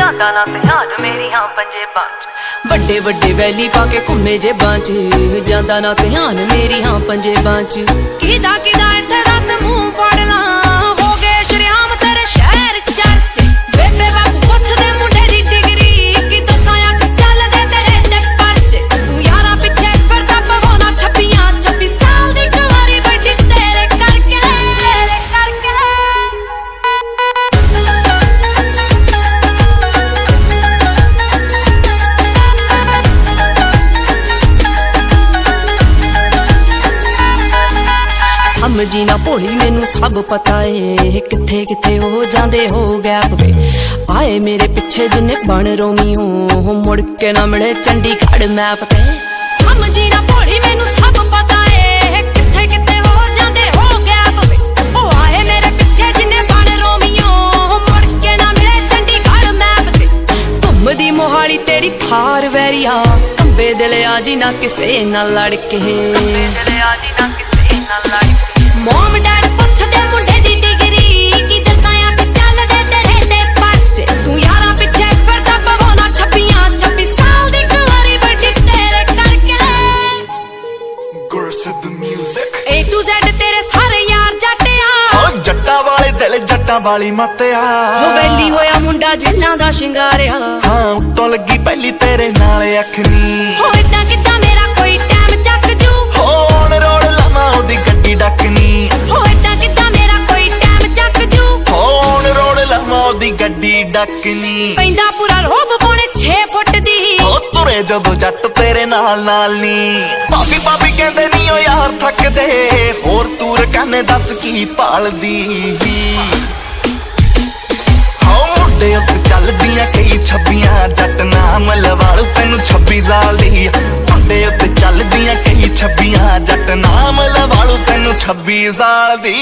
ਜਾਂਦਾ ਨਾ ਧਿਆਨ ਮੇਰੀ ਹਾਂ ਪੰਜੇਬਾਂ ਚ। ਵੱਡੇ ਵੱਡੇ ਵੈਲੀ ਪਾ ਕੇ ਘੁੰਮੇ ਜੇਬਾਂ ਚ, ਜਾਂਦਾ ਨਾ ਧਿਆਨ ਮੇਰੀ ਹਾਂ ਪੰਜੇਬਾਂ ਚ। ਕਿਦਾ ਕਿਦਾ ਇੱਥੇ ਦੱਸ ਮੂੰਹ ਫੜ ਲਾਂ, ਹੋ ਗਏ ਸ਼ਰਿਆਮ ਤੇਰੇ ਸ਼ਹਿਰ ਚਰਚੇ। ਬੇਬੇ ਬਾਪੂ ਪੁੱਛਦੇ ਮੁੰਡੇ ਦੀ ਡਿਗਰੀ, ਕੀ ਦੱਸਾਂ ਅੱਖ ਚੱਲਦੇ ਤੇਰੇ ਤੇ ਪਰਚੇ। ਤੂੰ ਯਾਰਾਂ ਪਿੱਛੇ ਫਿਰਦਾ ਪਵਾਉਣਾ 26 ਸਾਲ ਦੀ ਕੁਆਰੀ ਵੱਡੀ ਤੇਰੇ ਕਰਕੇ। ਸਮਝੀ ਨਾ ਭੋਲੀ ਮੈਨੂੰ ਸਭ ਪਤਾ ਏ, ਕਿੱਥੇ ਕਿੱਥੇ ਹੋ ਜਾਂਦੇ ਹੋ ਗੈਪ ਵੇ। ਆਏ ਮੇਰੇ ਪਿੱਛੇ ਜਿੰਨੇ ਬਣ ਰੋਮੀਓ, ਮੁੜ ਕੇ ਨਾ ਮਿਲੇ ਚੰਡੀਗੜ੍ਹ ਮੈਪ ਤੇ। ਸਮਝੀ ਨਾ ਭੋਲੀ ਮੈਨੂੰ ਸਭ ਪਤਾ ਏ, ਕਿੱਥੇ ਕਿੱਥੇ ਹੋ ਜਾਂਦੇ ਹੋ ਗੈਪ ਵੇ। ਉਹ ਆਏ ਮੇਰੇ ਪਿੱਛੇ ਜਿੰਨੇ ਬਣ ਰੋਮੀਓ, ਮੁੜ ਕੇ ਨਾ ਮਿਲੇ ਚੰਡੀਗੜ੍ਹ ਮੈਪ ਤੇ। ਘੁੰਮਦੀ ਮੋਹਾਲੀ ਤੇਰੀ ਥਾਰ ਵੈਰੀਆ, ਕੰਬੇ ਦਿਲ ਆ ਜੀ ਨਾ ਕਿਸੇ ਨਾਲ ਲੜ ਕੇ। ਮੋਮ ਡੈਡ ਪੁੱਛਦੇ ਮੁੰਡੇ ਦੀ ਡਿਗਰੀ, ਕੀ ਦੱਸਾਂ ਅੱਖ ਚੱਲਦੇ ਤੇਰੇ ਤੇ ਪਰਚੇ। ਤੂੰ ਯਾਰਾਂ ਪਿੱਛੇ ਫਿਰਦਾ ਪਵਾਉਣਾ 26 ਸਾਲ ਦੀ ਕੁਆਰੀ ਵੱਡੀ ਤੇਰੇ ਕਰਕੇ। ਗੁਰਸਿੱਧ ਮਿਊਜ਼ਿਕ A to Z ਤੇਰੇ ਸਾਰੇ ਯਾਰ ਜੱਟਿਆ, ਓ ਜੱਟਾਂ ਵਾਲੇ ਦਿਲ ਜੱਟਾਂ ਵਾਲੀ ਮੱਤਿਆ। ਹੋ ਵੈਲੀ ਹੋਇਆ ਮੁੰਡਾ ਜਿੰਨਾਂ ਦਾ ਸ਼ਿੰਗਾਰਿਆ। ਹਾਂ ਉੱਤੋਂ ਲੱਗੀ ਪਹਿਲੀ ਤੇਰੇ ਨਾਲ ਅੱਖ ਨੀ, ਹੋ ਏਦਾਂ ਕਿੱਦਾਂ ਮੇਰਾ ਕੋਈ ਟਾਈਮ ਚੱਕ ਜੂ। ਹੋਣ ਰੋੜ ਲਵਾਂ ਉਹਦੀ ਗੱਡੀ ਡੱਕਨੀ, ਹੋ ਏਦਾਂ ਕਿੱਦਾਂ ਮੇਰਾ ਕੋਈ ਟਾਈਮ ਚੱਕ ਜੂ। ਹੋਣ ਰੋੜ ਲਵਾਂ ਉਹਦੀ ਗੱਡੀ ਡੱਕਨੀ। ਪੈਂਦਾ ਪੂਰਾ ਰੋਬ ਪੌਣੇ 6 ਫੁੱਟ ਦੀ, ਉਹ ਤੁਰੇ ਜਦੋਂ ਜੱਟ ਤੇਰੇ ਨਾਲ ਨਾਲ ਨੀ। ਭਾਬੀ ਭਾਬੀ ਕਹਿੰਦੇ ਨੀ ਓ ਯਾਰ ਥੱਕਦੇ, ਹੋਰ ਤੂੰ ਰਕਾਨੇ ਦੱਸ ਕੀ ਭਾਲਦੀ। ਹੋ ਮੁੰਡੇ ਉੱਤੇ ਚੱਲਦੀਆਂ ਕਈ 26 ਜੱਟ ਨਾਮ ਲਵਾਲੂ ਤੈਨੂੰ 26 ਸਾਲ ਦੀ। ਮੁੰਡੇ ਉੱਤੇ ਚੱਲਦੀਆਂ ਕਈ 26 ਜੱਟ ਨਾਮ ਲਵਾਲੂ ਤੈਨੂੰ 26 ਸਾਲ ਦੀ।